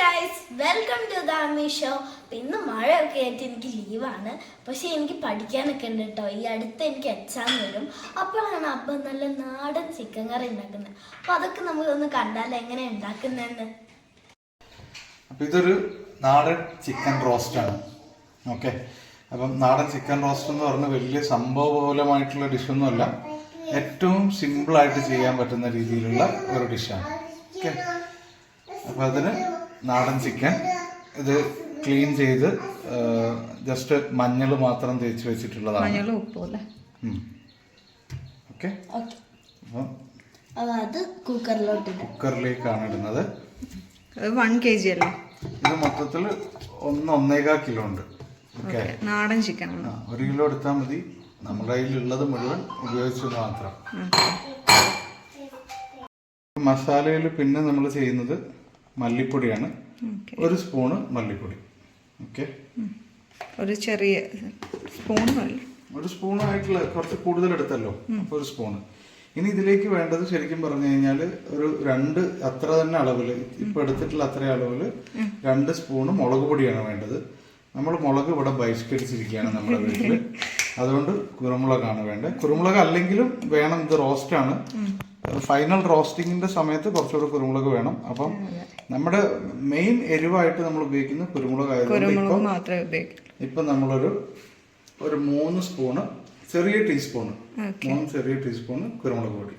Guys welcome to the അമ്മി show. ഇന്ന് മഴയൊക്കെ ആയിട്ട് എനിക്ക് ലീവാണ്, പക്ഷെ എനിക്ക് പഠിക്കാനൊക്കെ ഉണ്ട് കേട്ടോ. ഈ അടുത്ത് എനിക്ക് എക്സാം വരും. അപ്പോഴാണ് അപ്പം നല്ല നാടൻ ചിക്കൻ കറി ഉണ്ടാക്കുന്നത്. അപ്പം അതൊക്കെ നമുക്കൊന്ന് കണ്ടാൽ എങ്ങനെ ഉണ്ടാക്കുന്നതെന്ന്. അപ്പം ഇതൊരു നാടൻ ചിക്കൻ റോസ്റ്റ് ആണ്. ഓക്കെ, അപ്പം നാടൻ ചിക്കൻ റോസ്റ്റ് എന്ന് പറഞ്ഞാൽ വലിയ സംഭവബഹുലമായിട്ടുള്ള ഡിഷൊന്നുമല്ല, ഏറ്റവും സിമ്പിളായിട്ട് ചെയ്യാൻ പറ്റുന്ന രീതിയിലുള്ള ഒരു ഡിഷാണ്. ഓക്കെ, അപ്പം അതിന് നാടൻ ചിക്കൻ ഇത് ക്ലീൻ ചെയ്ത് ജസ്റ്റ് മഞ്ഞൾ മാത്രം തേച്ച് വെച്ചിട്ടുള്ളതാണ്. ഓക്കെ, അപ്പം അത് കുക്കറിലേക്കാണ് ഇടുന്നത്. 1 kg അല്ലേ? ഇത് മൊത്തത്തിൽ 1.25 കിലോ ഉണ്ട്. ഓക്കെ, നാടൻ ചിക്കൻ 1 കിലോ എടുത്താൽ മതി. നമ്മുടെ കയ്യിലുള്ളത് മുഴുവൻ ഉപയോഗിച്ചത് മാത്രം. മസാലയിൽ പിന്നെ നമ്മൾ ചെയ്യുന്നത് മല്ലിപ്പൊടിയാണ്. 1 സ്പൂണ് മല്ലിപ്പൊടി. ഓക്കെ, ഒരു ചെറിയ സ്പൂൺ മതി. 1 സ്പൂണായിട്ടുള്ള കുറച്ച് കൂടുതൽ എടുത്തല്ലോ, അപ്പോൾ 1 സ്പൂണ്. ഇനി ഇതിലേക്ക് വേണ്ടത് ശരിക്കും പറഞ്ഞു കഴിഞ്ഞാൽ ഒരു 2 അത്ര തന്നെ അളവിൽ, ഇപ്പൊ എടുത്തിട്ടുള്ള അത്ര അളവിൽ 2 സ്പൂണ് മുളക് പൊടിയാണ് വേണ്ടത്. നമ്മൾ മുളക് ഇവിടെ ബഹിഷ്കരിച്ചിരിക്കുകയാണ് നമ്മുടെ വീട്ടിൽ, അതുകൊണ്ട് കുരുമുളകാണ് വേണ്ടത്. കുരുമുളക് അല്ലെങ്കിലും വേണം, ഇത് റോസ്റ്റാണ്. ഫൈനൽ റോസ്റ്റിങ്ങിന്റെ സമയത്ത് കുറച്ചുകൂടെ കുരുമുളക് വേണം. അപ്പം നമ്മുടെ മെയിൻ എരിവായിട്ട് നമ്മൾ ഉപയോഗിക്കുന്ന കുരുമുളക് ആയതുകൊണ്ട് ഇപ്പൊ നമ്മളൊരു 3 സ്പൂണ് ചെറിയ ടീസ്പൂണ് 3 ചെറിയ ടീസ്പൂണ് കുരുമുളക് പൊടി,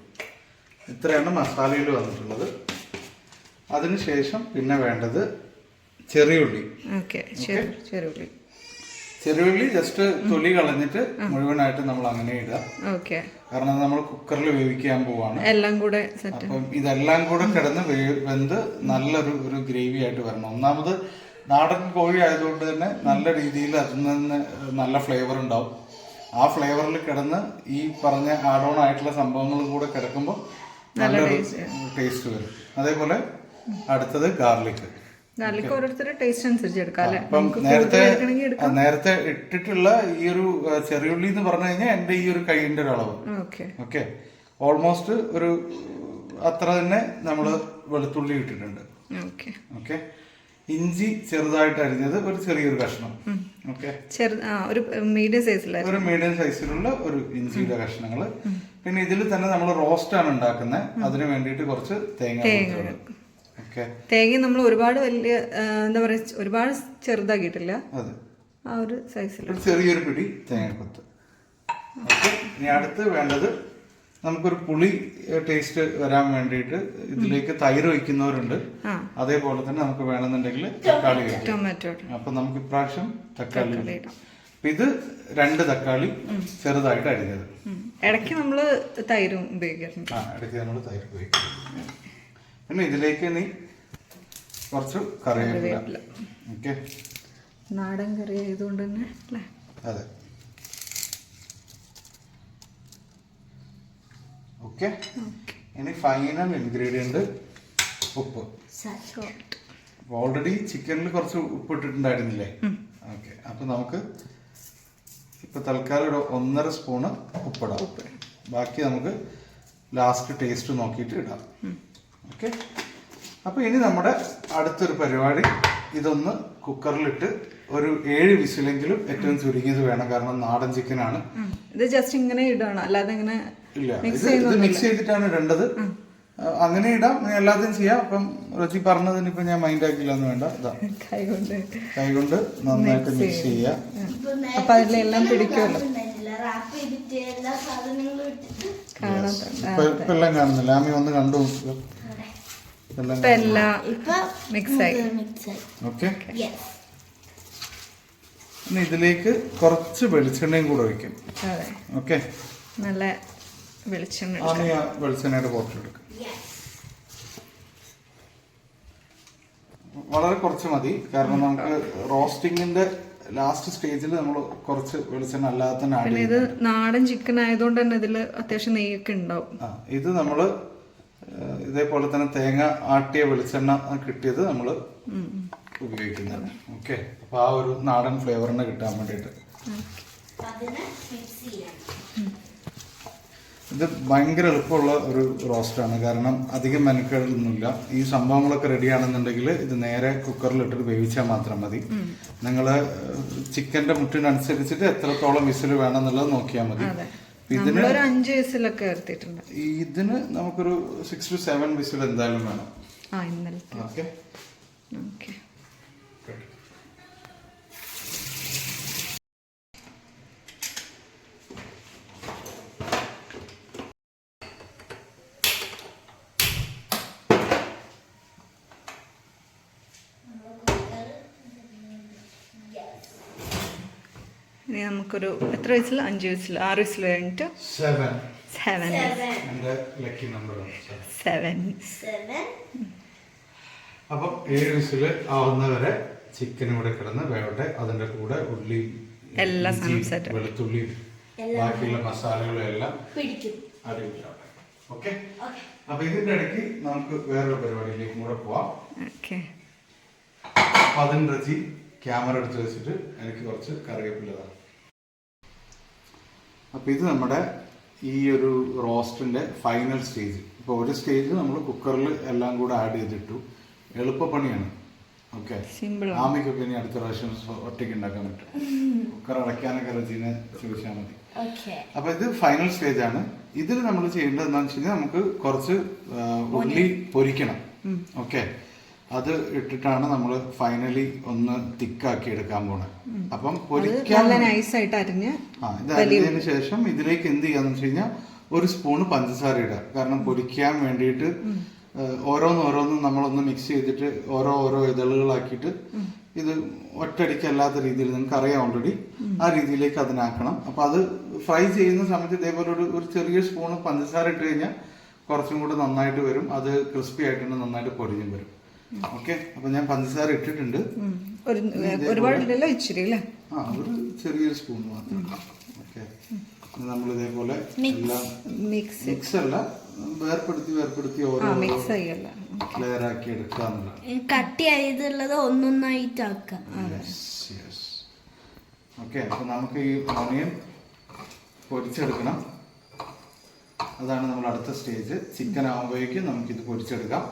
ഇത്രയാണ് മസാലയിൽ വന്നിട്ടുള്ളത്. അതിനുശേഷം പിന്നെ വേണ്ടത് ചെറിയുള്ളി. ചെറിയുള്ളി ജസ്റ്റ് തൊലി കളഞ്ഞിട്ട് മുഴുവനായിട്ട് നമ്മൾ അങ്ങനെ ഇടുക. കാരണം നമ്മൾ കുക്കറിൽ വേവിക്കാൻ പോവാണ്. അപ്പം ഇതെല്ലാം കൂടെ കിടന്ന് വെന്ത് നല്ലൊരു ഗ്രേവി ആയിട്ട് വരണം. ഒന്നാമത് നാടൻ കോഴി ആയതുകൊണ്ട് തന്നെ നല്ല രീതിയിൽ അതിൽ നിന്ന് നല്ല ഫ്ലേവർ ഉണ്ടാവും. ആ ഫ്ലേവറിൽ കിടന്ന് ഈ പറഞ്ഞ ആഡ് ഓൺ ആയിട്ടുള്ള സംഭവങ്ങളും കൂടെ കിടക്കുമ്പോൾ നല്ലൊരു ടേസ്റ്റ് വരും. അതേപോലെ അടുത്തത് ഗാർലിക്. ഓരോരുത്തരുടെ ടേസ്റ്റ് അനുസരിച്ച് എടുക്കാം. അപ്പം നേരത്തെ ഇട്ടിട്ടുള്ള ഈ ഒരു ചെറിയുള്ളി എന്ന് പറഞ്ഞു കഴിഞ്ഞാൽ എന്റെ ഈ ഒരു കൈയിന്റെ ഒരു അളവ്. ഓക്കെ, ഓൾമോസ്റ്റ് ഒരു അത്ര തന്നെ നമ്മള് വെളുത്തുള്ളി ഇട്ടിട്ടുണ്ട്. ഓക്കെ, ഇഞ്ചി ചെറുതായിട്ട് അരിഞ്ഞത് ഒരു ചെറിയൊരു കഷ്ണം. ഓക്കെ, ഒരു മീഡിയം സൈസിലുള്ള ഒരു ഇഞ്ചിയുടെ കഷ്ണങ്ങള്. പിന്നെ ഇതിൽ തന്നെ നമ്മൾ റോസ്റ്റ് ആണ് ഉണ്ടാക്കുന്നത്. അതിന് വേണ്ടിയിട്ട് കുറച്ച് തേങ്ങ. തേങ്ങ നമ്മൾ ഒരുപാട് വലിയ എന്താ പറയാ, ഒരുപാട് ചെറുതാക്കിയിട്ടില്ല, ആ ഒരു സൈസിൽ ചെറിയൊരു പിടി തേങ്ങക്കൊത്ത്. ഇനി അടുത്ത് വേണ്ടത് നമുക്കൊരു പുളി ടേസ്റ്റ് വരാൻ വേണ്ടിയിട്ട് ഇതിലേക്ക് തൈര് വയ്ക്കുന്നവരുണ്ട്. അതേപോലെ തന്നെ നമുക്ക് വേണമെന്നുണ്ടെങ്കിൽ തക്കാളി, ടൊമാറ്റോ. അപ്പൊ നമുക്ക് ഇപ്രാവശ്യം തക്കാളി. ഇത് 2 തക്കാളി ചെറുതായിട്ട് അരിഞ്ഞത്. ഇടയ്ക്ക് നമ്മള് തൈരും ഉപയോഗിക്കാറുണ്ട്. ഇടയ്ക്ക് നമ്മൾ തൈര് ഉപയോഗിക്കും. പിന്നെ ഇതിലേക്ക് നീ കുറച്ച് കറിവേപ്പില. ഓക്കെ, നാടൻ കറി ആയതുകൊണ്ട് തന്നെ അല്ലേ? അതെ. ഓക്കെ, ഇനി ഫൈനൽ ഇൻഗ്രീഡിയന്റ് ഉപ്പ്. ഓൾറെഡി ചിക്കനിൽ കുറച്ച് ഉപ്പ് ഇട്ടിട്ടുണ്ടായിരുന്നില്ലേ? ഓക്കെ, അപ്പൊ നമുക്ക് ഇപ്പൊ തൽക്കാലം ഒരു 1.5 സ്പൂണ് ഉപ്പിടാം. ബാക്കി നമുക്ക് ലാസ്റ്റ് ടേസ്റ്റ് നോക്കിയിട്ട് ഇടാം. ഓക്കെ, അപ്പൊ ഇനി നമ്മുടെ അടുത്തൊരു പരിപാടി, ഇതൊന്ന് കുക്കറിലിട്ട് ഒരു 7 വിസിലെങ്കിലും ഏറ്റവും ചുരുങ്ങിയത് വേണം. കാരണം നാടൻ ചിക്കനാണ്. ഇത് ജസ്റ്റ് ഇങ്ങനെ ഇടണം, അല്ലാതെ ഇങ്ങനെ ഇല്ല, ഇത് മിക്സ് ചെയ്തിട്ടാണ് ഇടേണ്ടത്. അങ്ങനെ ഇടാം, എല്ലാത്തിനും ചെയ്യാം. അപ്പം രുചി പറഞ്ഞതിന് ഇപ്പൊ ഞാൻ മൈൻഡ് ആക്കില്ല എന്ന് വേണ്ട. ഇതാ കൈകൊണ്ട് നന്നായിട്ട് മിക്സ് ചെയ്യാം. അപ്പൊ അതിലെല്ലാം പിടിക്കുമല്ലോ. ഇപ്പൊ എല്ലാം കാണുന്നില്ല, ആമി ഒന്ന് കണ്ടു നോക്കുക. ഓക്കെ, ഇനി ഇതിലേക്ക് കുറച്ച് വെളിച്ചെണ്ണയും കൂടെ ഒഴിക്കും. ഓക്കെ, നല്ല വെളിച്ചെണ്ണ. വെളിച്ചെണ്ണയുടെ ബോട്ടിൽ എടുക്കും. വളരെ കുറച്ച് മതി, കാരണം നമുക്ക് റോസ്റ്റിങ്ങിന്റെ ലാസ്റ്റ് സ്റ്റേജിൽ നമ്മൾ കുറച്ച് വെളിച്ചെണ്ണ അല്ലാതെ തന്നെ ആഡ് ചെയ്യും. ഇത് നാടൻ ചിക്കൻ ആയതുകൊണ്ട് തന്നെ ഇതിൽ അത്യാവശ്യം നെയ്യൊക്കെ ഉണ്ടാവും. ഇത് നമ്മള് ഇതേപോലെ തന്നെ തേങ്ങ ആട്ടിയ വെളിച്ചെണ്ണ കിട്ടിയത് നമ്മൾ ഉപയോഗിക്കുന്നത്. ഓക്കെ, അപ്പൊ ആ ഒരു നാടൻ ഫ്ലേവറിനെ കിട്ടാൻ വേണ്ടിയിട്ട് ഇത് ഭയങ്കര എളുപ്പമുള്ള ഒരു റോസ്റ്റാണ്. കാരണം അധികം മെനക്കേടൊന്നുമില്ല. ഈ സംഭവങ്ങളൊക്കെ റെഡി ആണെന്നുണ്ടെങ്കിൽ ഇത് നേരെ കുക്കറിലിട്ടിട്ട് വേവിച്ചാൽ മാത്രം മതി. നിങ്ങൾ ചിക്കന്റെ മുട്ടിനനുസരിച്ചിട്ട് എത്രത്തോളം വിസിൽ വേണമെന്നുള്ളത് നോക്കിയാൽ മതി. ഇതിന് 5 വിസിലൊക്കെ എടുത്തിട്ടുണ്ട്. ഇതിന് നമുക്കൊരു 6 to 7 വിസിൽ എന്തായാലും വേണം. ഓക്കെ. ഇനി നമുക്കൊരു എത്ര വിസിൽ? 5 വിസിൽ, 6 വിസിൽ കഴിഞ്ഞിട്ട് 7. അപ്പം 7 വിസിൽ ആവുന്നവരെ ചിക്കൻ ഇവിടെ കിടന്ന് വേവട്ടെ. അതിന്റെ കൂടെ ഉള്ളി, വെളുത്തുള്ളി, ബാക്കിയുള്ള മസാലകളും എല്ലാം അടിപൊളിയാവട്ടെ. ഓക്കെ. അപ്പൊ ഇതിന്റെ ഇടയ്ക്ക് നമുക്ക് വേറൊരു പരിപാടിയിലേക്കും കൂടെ പോവാം. അപ്പൊ അതിന് റജി ക്യാമറ എടുത്ത് വെച്ചിട്ട് എനിക്ക് കുറച്ച് കറിവേപ്പിലതാണ്. അപ്പൊ ഇത് നമ്മുടെ ഈ ഒരു റോസ്റ്റിന്റെ ഫൈനൽ സ്റ്റേജ്. ഇപ്പൊ ഒരു സ്റ്റേജ് നമ്മൾ കുക്കറിൽ എല്ലാം കൂടെ ആഡ് ചെയ്തിട്ടു. എളുപ്പപ്പണിയാണ്. ഓക്കെ. ആമിക്കൊക്കെ ഇനി അടുത്ത പ്രാവശ്യം ഒറ്റയ്ക്ക് ഉണ്ടാക്കാൻ പറ്റും. കുക്കർ അടയ്ക്കാനൊക്കെ റജീനെ ചോദിച്ചാൽ മതി. അപ്പൊ ഇത് ഫൈനൽ സ്റ്റേജ് ആണ്. ഇതിൽ നമ്മൾ ചെയ്യേണ്ടത് എന്താണെന്ന് വെച്ച് കഴിഞ്ഞാൽ നമുക്ക് കുറച്ച് ഉള്ളി പൊരിക്കണം. ഓക്കെ. അത് ഇട്ടിട്ടാണ് നമ്മൾ ഫൈനലി ഒന്ന് തിക്കാക്കി എടുക്കാൻ പോണത്. അപ്പം പൊരിക്കാൻ ഇത് അരിഞ്ഞതിന് ശേഷം ഇതിലേക്ക് എന്ത് ചെയ്യാന്ന് വെച്ച് കഴിഞ്ഞാൽ 1 സ്പൂണ് പഞ്ചസാര ഇടുക. കാരണം പൊരിക്കാൻ വേണ്ടിയിട്ട് ഓരോന്നും നമ്മളൊന്ന് മിക്സ് ചെയ്തിട്ട് ഓരോ ഇതളുകളാക്കിയിട്ട് ഇത് ഒറ്റയടിക്കല്ലാത്ത രീതിയിൽ നിങ്ങൾക്ക് അറിയാം ഓൾറെഡി. ആ രീതിയിലേക്ക് അതിനാക്കണം. അപ്പൊ അത് ഫ്രൈ ചെയ്യുന്ന സമയത്ത് ഇതേപോലെ ഒരു ചെറിയ സ്പൂണ് പഞ്ചസാര ഇട്ട് കഴിഞ്ഞാൽ കുറച്ചും കൂടെ നന്നായിട്ട് വരും. അത് ക്രിസ്പി ആയിട്ട് നന്നായിട്ട് പൊരിഞ്ഞും വരും. ഓക്കെ. അപ്പൊ ഞാൻ പഞ്ചസാര ഇട്ടിട്ടുണ്ട്. ഒരുപാടില്ലല്ലോ, ഇച്ചിരി അല്ലേ? ഒരു ചെറിയൊരു സ്പൂൺ മാത്രം. ഓക്കെ. നമ്മൾ ഇതേപോലെ എല്ലാം മിക്സ് അല്ല, വേർപ്പെടുത്തി ഓരോ ലെയർ ആക്കി എടുക്കാന്നുള്ള. കട്ടിയായതുള്ളത് ഒന്നൊന്നായിട്ട് ആക്കാം. ഓക്കെ. അപ്പൊ നമുക്ക് ഈ ഓണിയൻ പൊരിച്ചെടുക്കണം. അതാണ് നമ്മൾ അടുത്ത സ്റ്റേജ്. ചിക്കൻ ആകുമ്പോഴേക്കും നമുക്കിത് പൊരിച്ചെടുക്കാം.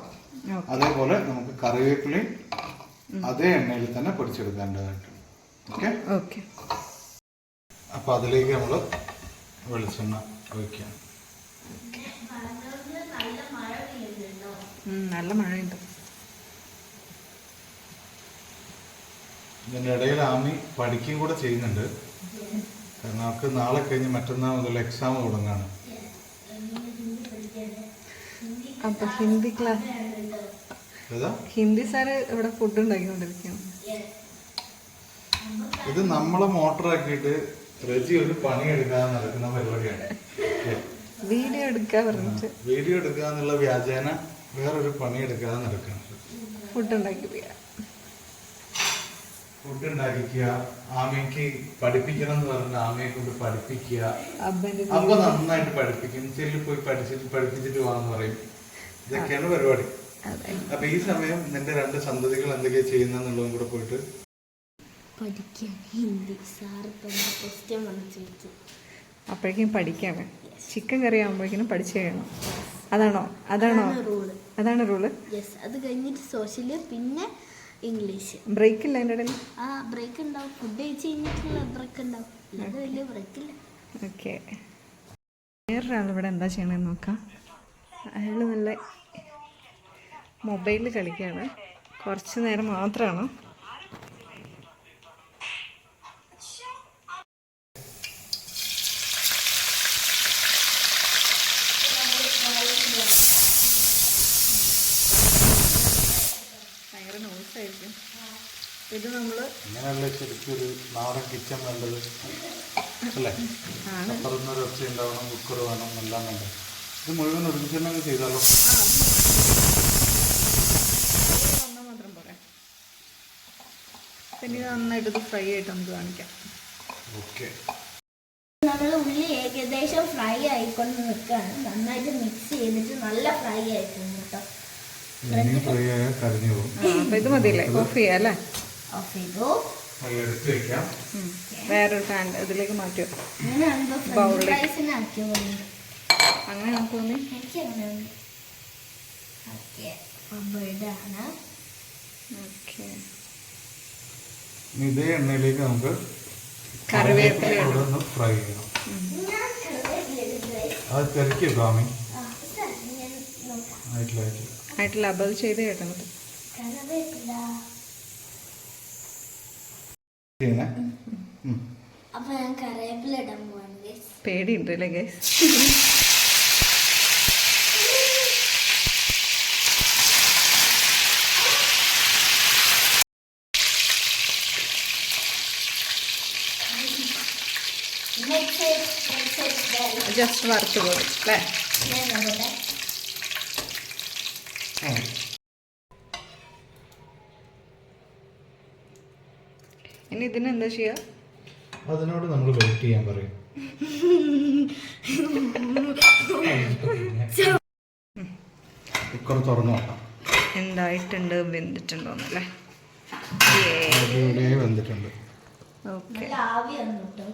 അതേപോലെ നമുക്ക് കറിവേപ്പിലയും അതേ എണ്ണയിൽ തന്നെ പൊരിച്ചെടുക്കേണ്ടതായിട്ട്. ഓക്കെ. അപ്പൊ അതിലേക്ക് നമ്മൾ വെളിച്ചെണ്ണ ഒഴിക്കാം. നല്ല മഴയുണ്ട്. ഇതിന്റെ ഇടയിൽ ആമി പഠിക്കുകയും കൂടെ ചെയ്യുന്നുണ്ട്. കാരണം അവർക്ക് നാളെ കഴിഞ്ഞ് മറ്റന്നാൾ മുതൽ എക്സാം തുടങ്ങാണ്. അപ്പൊ ഹിന്ദി ക്ലാസ്, ഹിന്ദി സാറ് ഇവിടെ ഫുഡ് ഉണ്ടാക്കിക്കൊണ്ടിരിക്കുകയാണ്. ഇത് നമ്മളെ മോട്ടറാക്കിയിട്ട് റജി ഒരു പണി എടുക്കാതെ നടക്കുന്ന പരിപാടിയാണ്. വീഡിയോ എടുക്കാൻ പറഞ്ഞിട്ട് വീഡിയോ എടുക്കുക എന്നുള്ള വ്യാജേന വേറൊരു പണി എടുക്കാതെ നടക്കണം. ഫുഡ് ഉണ്ടാക്കിക്കുക, ആമയ്ക്ക് പഠിപ്പിക്കണം എന്ന് പറഞ്ഞ ആമയെ കൊണ്ട് പഠിപ്പിക്കുക. അപ്പൊ നന്നായിട്ട് പഠിപ്പിക്കും. ചെല്ലി പോയി പഠിപ്പിച്ചിട്ട് പോകാന്ന് പറയും. ഇതൊക്കെയാണ് പരിപാടി. അപ്പൊ ഈ സമയം നിന്റെ 2 സന്തതികൾ എന്തൊക്കെയാ ചെയ്യുന്നുള്ളതും കൂടെ പോയിട്ട് അപ്പോഴേക്കും പഠിക്കാൻ. ചിക്കൻ കറി ആകുമ്പോഴേക്കും പഠിച്ചു കഴിയണം. അതാണ് റൂള്. അത് കഴിഞ്ഞിട്ട് സോഷ്യല്, പിന്നെ ഇംഗ്ലീഷ്. ബ്രേക്ക് ഇല്ല അതിൻ്റെ ഇടയിൽ? ബ്രേക്ക് ഉണ്ടാവും. ഫുഡ് കഴിച്ച് കഴിഞ്ഞിട്ടുള്ള ബ്രേക്ക് ഉണ്ടാവും. അത് വലിയ ബ്രേക്ക് ഇല്ല. ഓക്കെ. വേറൊരാൾ ഇവിടെ എന്താ ചെയ്യണമെന്ന് നോക്കാം. അയാൾ നല്ല മൊബൈലിൽ കളിക്കുകയാണ്. കുറച്ച് നേരം മാത്രമാണ്. ഭയങ്കര നോയ്സായിരിക്കും. ഇത് നമ്മൾ ഇങ്ങനെയല്ലേ ശരിക്കും ഒരു നാടൻ കിച്ചൺ വേണ്ടത് അല്ലേ? അപ്പുറത്തൊരു ഒച്ച ഉണ്ടാവണം, കുക്കർ വേണം, എല്ലാം വേണ്ടത്. ഇത് മുഴുവൻ ഒരുമിച്ച് തന്നെ ചെയ്താലോ? മാത്രം പോരെ. പിന്നെ നന്നായിട്ട് ഇത് ഫ്രൈ ആയിട്ട് നമുക്ക് കാണിക്കാം. ഓക്കെ. നമ്മൾ ഉള്ളി ഏകദേശം ഫ്രൈ ആയിക്കൊണ്ട് നിൽക്കുകയാണ്. നന്നായിട്ട് മിക്സ് ചെയ്തിട്ട് നല്ല ഫ്രൈ ആയിട്ടുണ്ട് കേട്ടോ. ഫ്രൈ ആയാൽ കരിഞ്ഞു പോകും. അപ്പൊ ഇത് മതിയല്ലേ? ഓഫ് ചെയ്യാം അല്ലേ? ഓഫ് ചെയ്തു. എടുത്ത് വെക്കാം. വേറൊരു പാൻ ഇതിലേക്ക് മാറ്റുക. അങ്ങനെ അങ്ങനെ നമുക്ക് തോന്നി. എനിക്ക് അങ്ങനെ ഓക്കെ അപ്പോൾ ഇതാണ്. ഓക്കെ, ഇതേ എണ്ണയിലേക്ക് നമുക്ക് കറിവേപ്പില ഒന്ന് ഫ്രൈ ചെയ്യണം. ഞാൻ കറിവേപ്പില അത് തിരക്കി ബ്രാഹ്മി ഞാൻ നോക്കാം. ആയിട്ടില്ല ആയിട്ടില്ല. അപ്പോൾ അത് ചെയ്ത് കേട്ടോ. കറിവേപ്പില ചെയ്യണേ. അപ്പൊ ഞാൻ കറിവേപ്പില ഇടാൻ പോവാണ് ഗൈസ്. പേടിയുണ്ട് അല്ലേ ഗൈസ്? ജസ്റ്റ് വറുത്ത് പോലും അല്ലേ? ഞാൻ നോക്കട്ടെ. ഇനി ഇതിനെന്താ ചെയ്യുക? അതിനോട് നമ്മൾ വെയിറ്റ് ചെയ്യാൻ പറയും. കുക്കർ തുറന്നു നോക്കാം. എന്തായിട്ടുണ്ട്, വെന്തിട്ടുണ്ടോന്നല്ലേ? അടിപൊളിയായി വെന്തിട്ടുണ്ട്. ഓക്കെ, നല്ല ആവി വന്നു കേട്ടോ.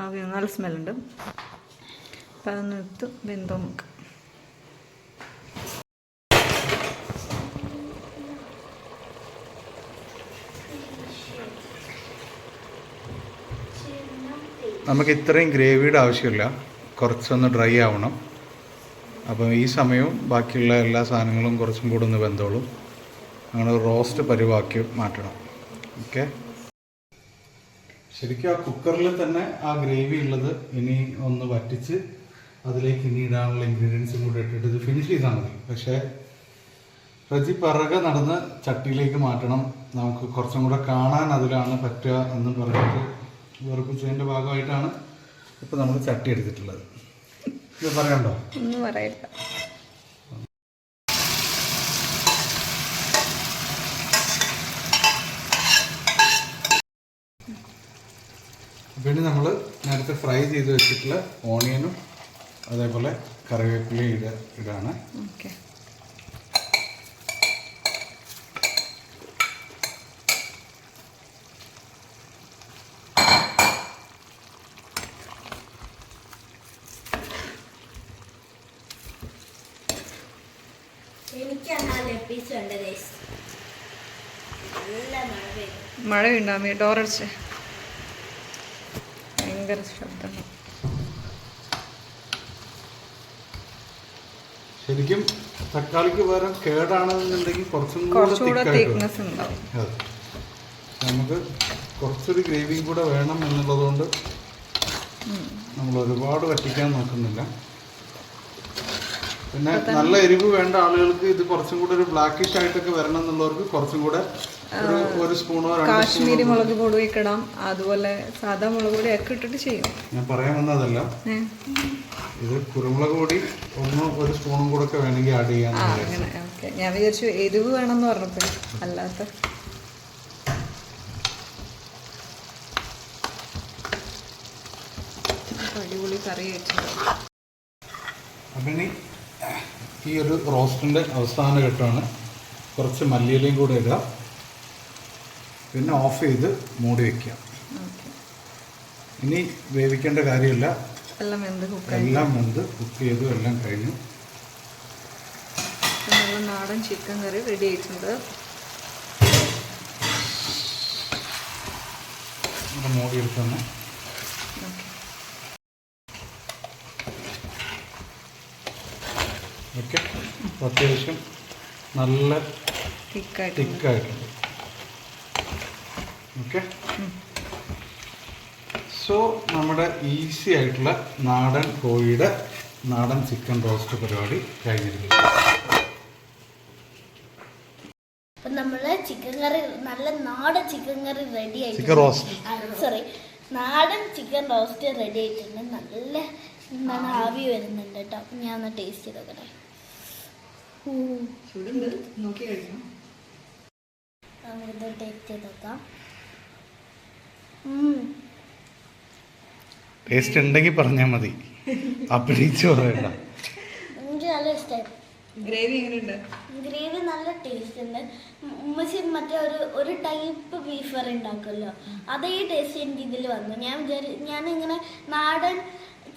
ആവി നല്ല സ്മെല്ലുണ്ട്. അപ്പം അതൊന്ന് എടുത്ത് വെന്തോ നോക്കാം. നമുക്ക് ഇത്രയും ഗ്രേവിയുടെ ആവശ്യമില്ല, കുറച്ചൊന്ന് ഡ്രൈ ആവണം. അപ്പം ഈ സമയവും ബാക്കിയുള്ള എല്ലാ സാധനങ്ങളും കുറച്ചും കൂടെ ഒന്ന് വെന്തോളും. അങ്ങനെ റോസ്റ്റ് പരിവാക്കി മാറ്റണം. ഓക്കെ, ശരിക്കും ആ കുക്കറിൽ തന്നെ ആ ഗ്രേവി ഉള്ളത് ഇനി ഒന്ന് വറ്റിച്ച് അതിലേക്ക് ഇനി ഇടാനുള്ള ഇൻഗ്രീഡിയൻസും കൂടെ ഇട്ടിട്ട് ഇത് ഫിനിഷ് ചെയ്താൽ മതി. പക്ഷേ റജി പിറകെ നടന്ന് ചട്ടിയിലേക്ക് മാറ്റണം, നമുക്ക് കുറച്ചും കൂടെ കാണാൻ അതിലാണ് പറ്റുക എന്ന് പറഞ്ഞിട്ട് വെറുപ്പിച്ചതിൻ്റെ ഭാഗമായിട്ടാണ് ഇപ്പോൾ നമ്മൾ ചട്ടി എടുത്തിട്ടുള്ളത്. ഇത് പറയണ്ടോ? ഒന്നും പറയില്ല. പിന്നെ നമ്മൾ നേരത്തെ ഫ്രൈ ചെയ്ത് വെച്ചിട്ടുള്ള ഓണിയനും അതേപോലെ കറിവേപ്പിലയും ഇടാണ്. ഓക്കെ, എനിക്കാണ് ആ ലെപ്പീസ് ഉണ്ട് ഗൈസ്. നല്ല മഴ പെയ്തു. മഴയുണ്ടാമേ ഡോറടിച്ച് ഭയങ്കര ശബ്ദം. ശരിക്കും തക്കാളിക്ക് പകരം കേടാണെന്നുണ്ടെങ്കിൽ കുറച്ചുകൂടെ തിക്നെസ് ഉണ്ടാവും. അതെ, നമുക്ക് കുറച്ചൊരു ഗ്രേവിയും കൂടെ വേണം എന്നുള്ളതുകൊണ്ട് നമ്മൾ ഒരുപാട് വറ്റിക്കാൻ നോക്കുന്നില്ല. പിന്നെ നല്ല എരിവ് വേണ്ട ആളുകൾക്ക് ഇത് കുറച്ചും കൂടെ ഒരു ബ്ലാക്കിഷ് ആയിട്ടൊക്കെ വരണം എന്നുള്ളവർക്ക് കുറച്ചും കൂടെ ഒരു സ്പൂണോ കാശ്മീരി മുളക് പൊടി ഇടാം, അതുപോലെ സാധാ മുളക് പൊടി ഒക്കെ ഇട്ടിട്ട് ചെയ്യും. ഞാൻ പറയാൻ വന്നതല്ല, ഇത് കുരുമുളക് പൊടി ഒരു സ്പൂണും കൂടെ ഒക്കെ വേണമെങ്കിൽ ആഡ് ചെയ്യാൻ. അങ്ങനെ ഓക്കെ, ഞാൻ വിചാരിച്ചു എരിവ് വേണമെന്ന് പറഞ്ഞപ്പോൾ. അല്ലാത്ത അടിപൊളി കറി വെച്ചിട്ടുണ്ട്. അപ്പം ഇനി ഈ ഒരു റോസ്റ്റിൻ്റെ അവസാന ഘട്ടമാണ്. കുറച്ച് മല്ലിയിലയും കൂടെ ഇടുക, പിന്നെ ഓഫ് ചെയ്ത് മൂടി വയ്ക്കുക. ഇനി വേവിക്കേണ്ട കാര്യമില്ല, എല്ലാം വെന്ത് കുക്ക് ചെയ്തു, എല്ലാം കഴിഞ്ഞു. നല്ല നാടൻ ചിക്കൻ കറി റെഡി ആയിട്ടുണ്ട്. മൂടി എടുത്തന്നെ ഓക്കെ. അത്യാവശ്യം നല്ല തിക്കായിട്ടുണ്ട്. ഓക്കെ, സോ നമ്മുടെ ഈസി ആയിട്ടുള്ള നാടൻ കോഴിയുടെ നാടൻ ചിക്കൻ റോസ്റ്റ് പരിപാടി കഴിഞ്ഞിരിക്കുന്നു. അപ്പം നമ്മള് ചിക്കൻ കറി, നല്ല നാടൻ ചിക്കൻ കറി റെഡി ആയിട്ടുണ്ട്. ചിക്കൻ റോസ്റ്റ്, സോറി, നാടൻ ചിക്കൻ റോസ്റ്റ് റെഡി ആയിട്ടുണ്ട്. നല്ല എന്താണ് ആവി വരുന്നുണ്ട് കേട്ടോ. അപ്പം ഞാൻ ഒന്ന് ടേസ്റ്റ് ചെയ്ത് നോക്കട്ടെ. നമുക്കിത് ടേസ്റ്റ് ചെയ്ത് നോക്കാം. ടേസ്റ്റ് ഉണ്ടെങ്കിൽ പറഞ്ഞാൽ മതി, അപ്പിടിച്ച് പറയണ്ട. എനിക്ക് നല്ല ഇഷ്ടമായി. ഗ്രേവി എങ്ങനെയുണ്ട്? ഗ്രേവി നല്ല ടേസ്റ്റ് ഉണ്ട്. ഉമ്മച്ചി മറ്റേ ഒരു ടൈപ്പ് ബീഫ് കറി ഉണ്ടാക്കുമല്ലോ, അതേ ടേസ്റ്റ് എനിക്ക് ഇതിൽ വന്നു. ഞാനിങ്ങനെ നാടൻ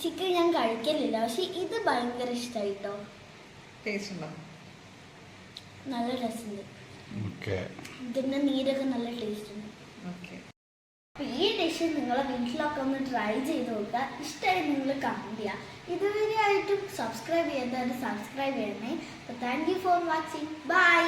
ചിക്കൻ ഞാൻ കഴിക്കലില്ല, പക്ഷെ ഇത് ഭയങ്കര ഇഷ്ടമായി കേട്ടോ. ടേസ്റ്റ് ഉണ്ടോ? നല്ല രസമുണ്ട്. ഓക്കെ. ഇതിന്റെ നീരൊക്കെ നല്ല ടേസ്റ്റ് ഉണ്ട്. ഓക്കെ. അപ്പോൾ ഈ ഡിഷ് നിങ്ങളെ വീട്ടിലൊക്കെ ഒന്ന് ട്രൈ ചെയ്ത് നോക്കുക. ഇഷ്ടമായി നിങ്ങൾ കമൻറ്റ് ചെയ്യുക. ഇതുവരെ ആയിട്ടും സബ്സ്ക്രൈബ് ചെയ്താൽ സബ്സ്ക്രൈബ് ചെയ്യണേ. അപ്പോൾ thank you for watching. By.